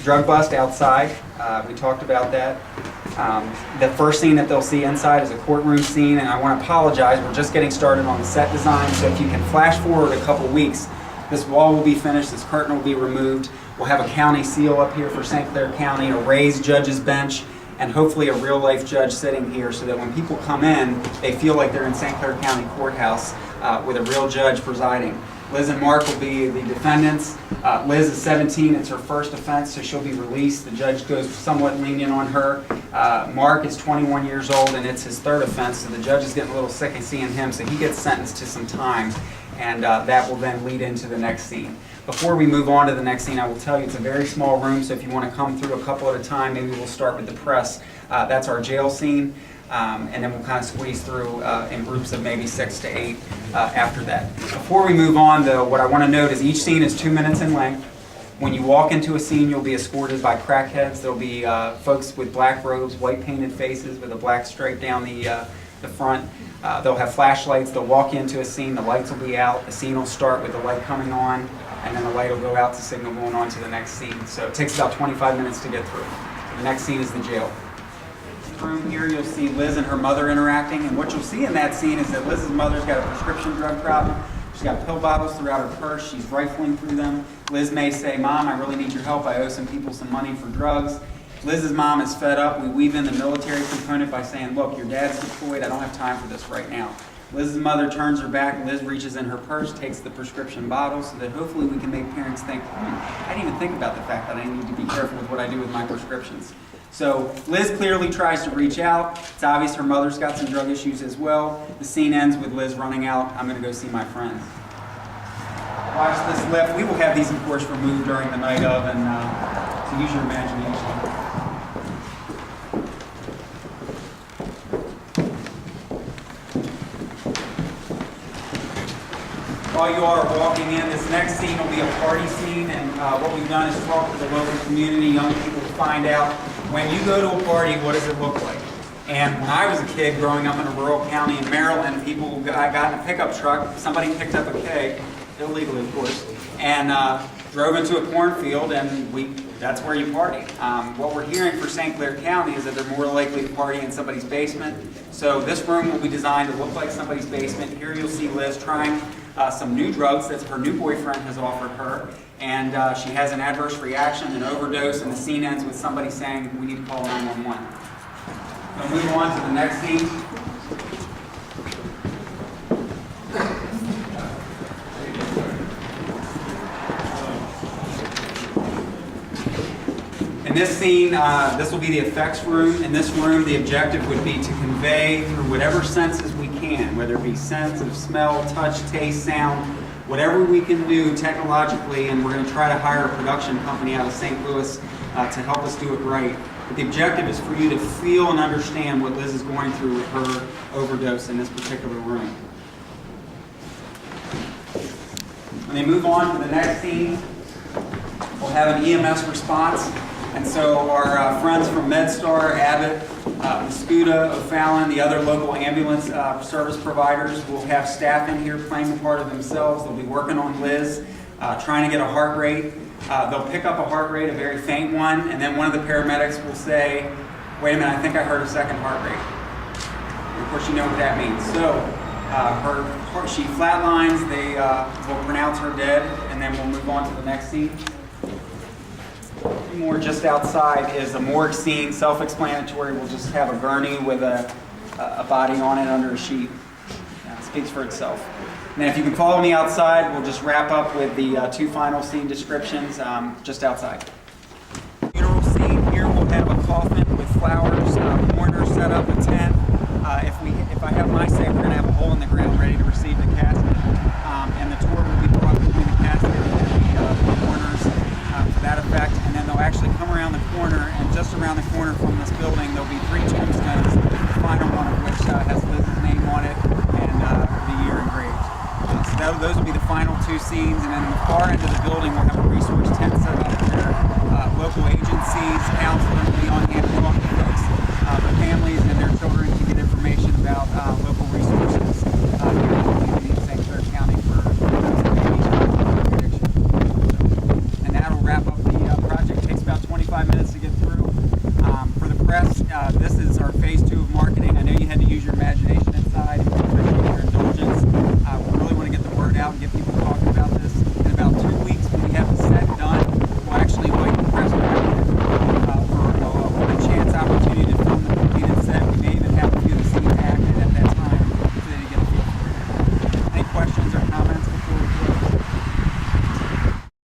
drug bust outside. We talked about that. The first scene that they'll see inside is a courtroom scene, and I want to apologize. We're just getting started on the set design, so if you can flash forward a couple weeks, this wall will be finished, this curtain will be removed. We'll have a county seal up here for St. Clair County, a raised judge's bench, and hopefully a real-life judge sitting here so that when people come in, they feel like they're in St. Clair County Courthouse with a real judge presiding. Liz and Mark will be the defendants. Liz is 17, it's her first offense, so she'll be released. The judge goes somewhat lenient on her. Mark is 21 years old, and it's his third offense, so the judge is getting a little sick of seeing him, so he gets sentenced to some time, and that will then lead into the next scene. Before we move on to the next scene, I will tell you it's a very small room, so if you want to come through a couple at a time, maybe we'll start with the press. That's our jail scene. And then we'll kind of squeeze through in groups of maybe 6 to 8 after that. Before we move on, though, what I want to note is each scene is 2 minutes in length. When you walk into a scene, you'll be escorted by crackheads. There'll be folks with black robes, white painted faces with a black stripe down the front. They'll have flashlights. They'll walk into a scene. The lights will be out. The scene will start with the light coming on, and then the light will go out to signal going on to the next scene. So it takes about 25 minutes to get through. The next scene is the jail. Room here, you'll see Liz and her mother interacting, and what you'll see in that scene is that Liz's mother's got a prescription drug problem. She's got pill bottles throughout her purse. She's rifling through them. Liz may say, "Mom, I really need your help. I owe some people some money for drugs." Liz's mom is fed up. We weave in the military component by saying, "Look, your dad's deployed. I don't have time for this right now." Liz's mother turns her back. Liz reaches in her purse, takes the prescription bottle, so that hopefully we can make parents think, I didn't even think about the fact that I need to be careful with what I do with my prescriptions. So Liz clearly tries to reach out. It's obvious her mother's got some drug issues as well. The scene ends with Liz running out. "I'm going to go see my friends." Watch this lip. We will have these, of course, removed during the night of, and so use your imagination. While you are walking in, this next scene will be a party scene, and what we've done is talk to the local community, young people, to find out when you go to a party, what does it look like? And when I was a kid growing up in a rural county in Maryland, I got in a pickup truck, somebody picked up a keg, illegally of course, and drove into a cornfield, and that's where you party. What we're hearing for St. Clair County is that they're more likely to party in somebody's basement. So this room will be designed to look like somebody's basement. Here you'll see Liz trying some new drugs that her new boyfriend has offered her, and she has an adverse reaction, an overdose, and the scene ends with somebody saying, "We need to call 911. We'll move on to the next scene. In this scene, this will be the effects room. In this room, the objective would be to convey through whatever senses we can, whether it be sense of smell, touch, taste, sound, whatever we can do technologically, and we're going to try to hire a production company out of St. Louis to help us do it right. But the objective is for you to feel and understand what Liz is going through with her overdose in this particular room. When they move on to the next scene, we'll have an EMS response. And so our friends from MedStar, Abbott, Muscuda, O'Fallon, the other local ambulance service providers will have staff in here playing the part of themselves. They'll be working on Liz, trying to get a heart rate. They'll pick up a heart rate, a very faint one, and then one of the paramedics will say, "Wait a minute, I think I heard a second heart rate." And of course, you know what that means. So she flatlines, they will pronounce her dead, and then we'll move on to the next scene. More just outside is a morgue scene, self-explanatory. We'll just have a gurney with a body on it under a sheet. It speaks for itself. And then if you can follow me outside, we'll just wrap up with the 2 final scene descriptions just outside. Funeral scene here, we'll have a coffin with flowers, mourner set up, a tent. If I have my say, we're going to have a hole in the ground ready to receive the casket. And the tour will be brought between the casket and the mourners to that effect. And then they'll actually come around the corner, and just around the corner from this building, there'll be 3 tombstones, the final one of which has Liz's name on it and the year engraved. So those will be the final 2 scenes, and then in the far end of the building, we'll have a resource tent set up where local agencies, counselors will be on hand to talk to folks, the families and their children to get information about local